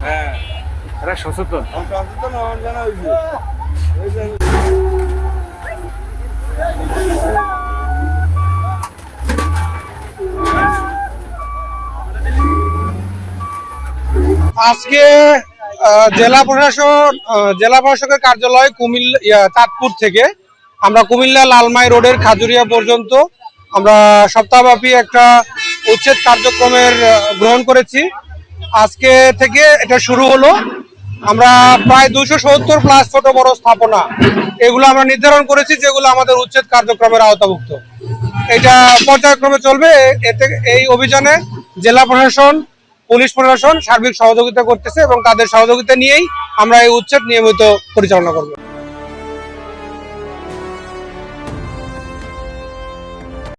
হ্যাঁ, এরা সচেতন। আজকে জেলা প্রশাসকের কার্যালয় কুমিল্লা চাঁদপুর থেকে আমরা কুমিল্লা লালমাই রোডের খাজুরিয়া পর্যন্ত আমরা সপ্তাহব্যাপী একটা উচ্ছেদ কার্যক্রমের গ্রহণ করেছি। আজকে থেকে এটা শুরু হলো। আমরা প্রায় 270 প্লাস ছোট বড় স্থাপনা এগুলো আমরা নির্ধারণ করেছি, যেগুলো আমাদের উচ্ছেদ কার্যক্রমের আওতাভুক্ত। এটা পর্যায়ক্রমে চলবে। এতে এই অভিযানে জেলা প্রশাসন, পুলিশ প্রশাসন সার্বিক সহযোগিতা করতেছে এবং তাদের সহযোগিতা নিয়েই আমরা এই উচ্ছেদ নিয়মিত পরিচালনা করব।